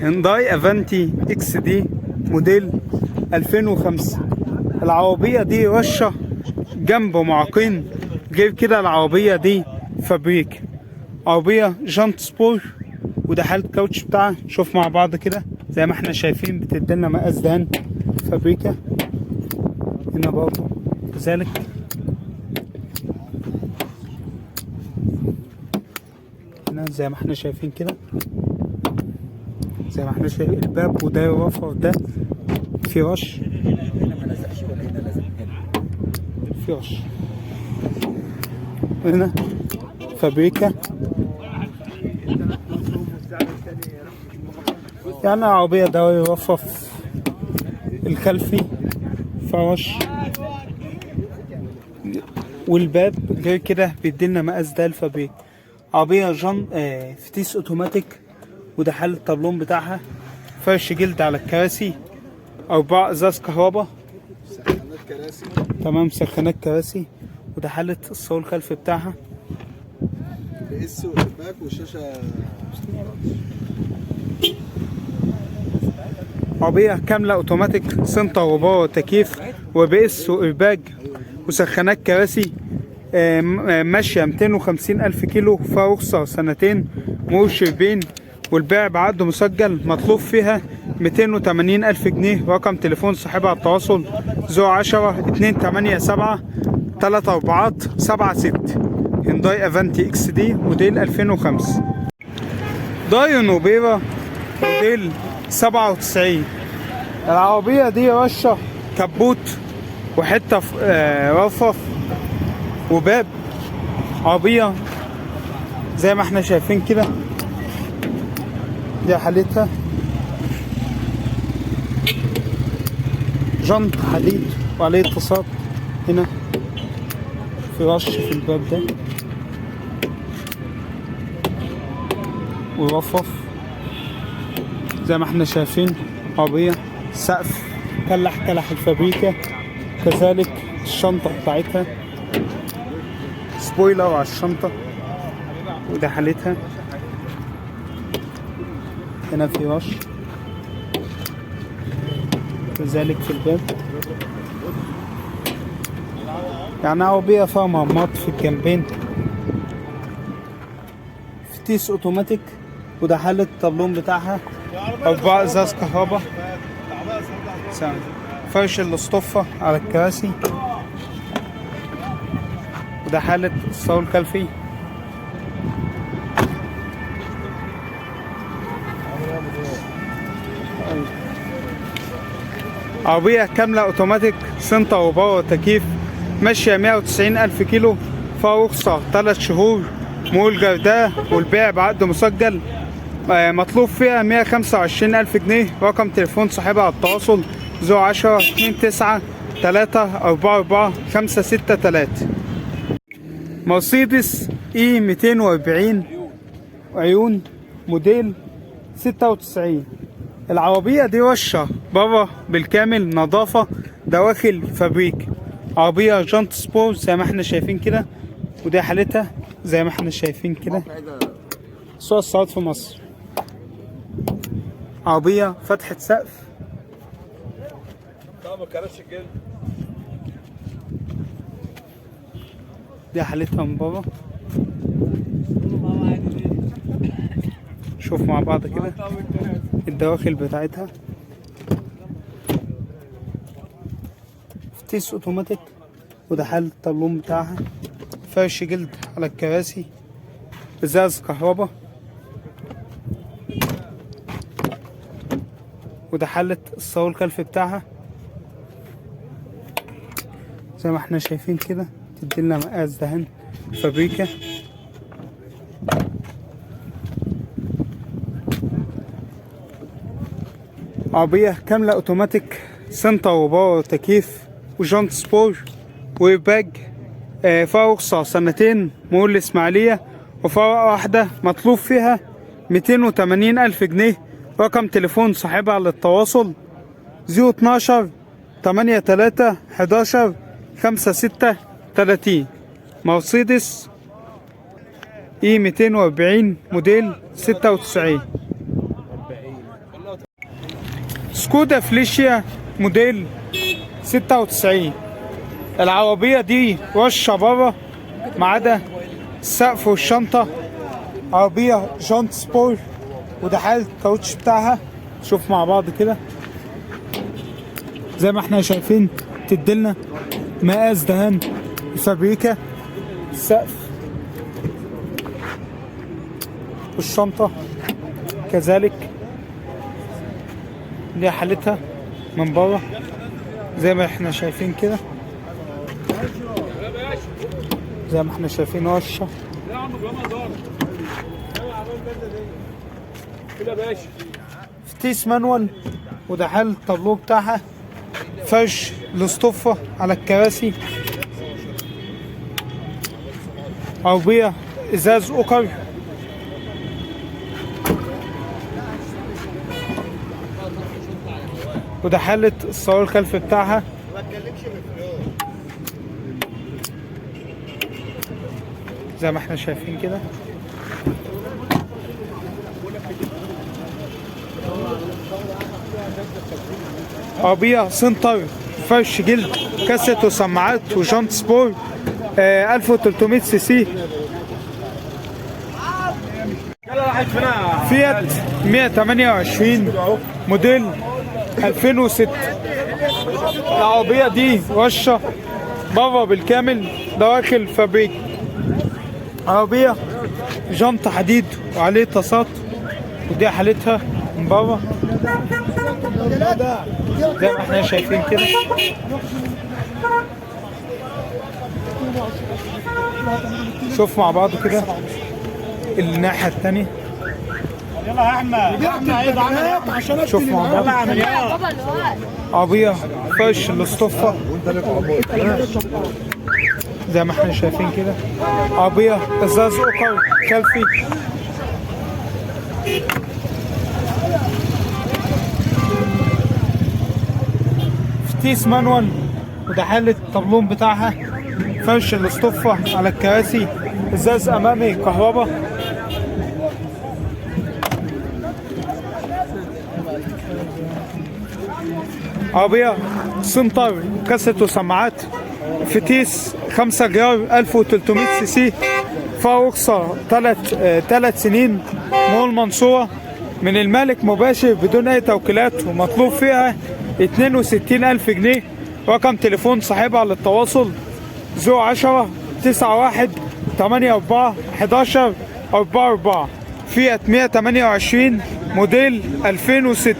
هنداي افنتي اكس دي موديل 2005. العربية دي رشة جنب معاقين، غير كده العربية دي فابريك. عربية جانت سبور، وده حالة الكاوتش بتاعها. نشوف مع بعض كده زي ما احنا شايفين، بتدينا مقاس دهان فابريكا هنا برضه كذلك. هنا زي ما احنا شايفين كده، زي ما احنا شايفين الباب وده الرفع وده في رش، في رش هنا فابريكا. يعني عربية دوري رفرف الخلفي فرش، والباب غير كده بيدينا مقاس ده الفابريك. عربية فتيس اوتوماتيك، وده حل الطابلون بتاعها. فرش جلد على الكراسي، 4 ازاز كهرباء، سخانات كراسي، تمام سخانات كراسي. وده حالة الصالون الخلفي بتاعها، بقس وشباك وشاشة. عربية كاملة اوتوماتيك، سنتر وباور تكييف وبقس وإرباج وسخانات كراسي. ماشية 250 ألف كيلو، فيها رخصة سنتين، مرور شربين، والبيع بعقد مسجل. مطلوب فيها 280 ألف جنيه. رقم تليفون صاحبها على التواصل 010 287 3476. هنداي افنتي اكس دي موديل 2005. دايو نوبيرا موديل 97. العربية دي رشة كبوت وحتة رفرف وباب. عربية زي ما احنا شايفين كده، دي حالتها. جنط حديد وعليه اتصال. هنا في رش في الباب ده ورفرف زي ما احنا شايفين. عربية سقف كلح الفابريكا، كذلك الشنطة بتاعتها سبويلر على الشنطة، وده حالتها. هنا في رش كذلك في الباب. يعني عربية فيها مرمط في الجنبين، فتيس اوتوماتيك، وده حالة الطابلون بتاعها. 4 ازاز كهرباء، فرش الاسطوفة على الكراسي، وده حالة الصالون الخلفي. عربية كاملة اوتوماتيك، سنتر وباور تكييف، ماشية 190 ألف كيلو، فيها رخصة 3 شهور، مول جرداء، والبيع بعقد مسجل. مطلوب فيها 125 ألف جنيه. رقم تليفون صاحبها على التواصل 010 29 344 563. مرسيدس اي 240 عيون موديل 96. العربية دي رشة بره بالكامل، نظافة دواخل فابريك. عربية جانت سبور زي ما احنا شايفين كده، ودي حالتها زي ما احنا شايفين كده. صور الصوت في مصر. عربية فتحة سقف، دي حالتها من بره. شوف مع بعض كده الدواخل بتاعتها. فتيس اوتوماتيك، وده حل الطابلون بتاعها. فرش جلد على الكراسي، ازاز كهرباء، وده حلة الصالون الخلفي بتاعها زي ما احنا شايفين كده. تديلنا مقاس دهان فابريكا. عربية كاملة اوتوماتيك، سنتر وباور تكييف وجانت سبور وباج. فيها رخصة سنتين، مول الإسماعيلية، وفيها واحدة. مطلوب فيها 280 ألف جنيه. رقم تليفون صاحبها على التواصل 012 83 11 5630. مرسيدس اي 240 موديل 96. سكودا فليشيا موديل 96. العربية دي رشة بره ما عدا السقف والشنطة. عربية جونت سبور، وده حال الكاوتش بتاعها. شوف مع بعض كده زي ما احنا شايفين، تديلنا مقاس دهان الفابريكا، السقف والشنطة كذلك دي حالتها من بره زي ما احنا شايفين كده، زي ما احنا شايفين وشة. فتيس مانوال، وده حال التابلو بتاعها. فرش الاصطفة على الكراسي. عربية ازاز اوكر. وده حالة الصالون الخلفي بتاعها. زي ما احنا شايفين كده. عربية سنتر، فرش جلد، كاسيت وسماعات وجانت سبور، 1300 سي سي. فيات 128 موديل 2006. العربية دي رشة بره بالكامل، دواخل فابريك. عربية جنط حديد وعليه تصات، ودي حالتها من بره زي ما احنا شايفين كده. شوف مع بعض كده الناحية التانية. يلا يا احمد، شوف مع بعض عربية فرش الاصطفة زي ما احنا شايفين كده. عربية ازاز اوكر خلفي. فتيس مانوال، وده حالة الطابلون بتاعها. فرش الاصطفة على الكراسي. ازاز امامي كهرباء. عربية سنتر، كاسيت وسماعات. فتيس 5 جرار 1300 سي سي. فيها رخصة 3 سنين مول منصورة من المالك مباشر بدون أي توكيلات، ومطلوب فيها 62,000 جنيه. رقم تليفون صاحبها للتواصل 010 91 84 11 44. فيات 128 موديل 2006.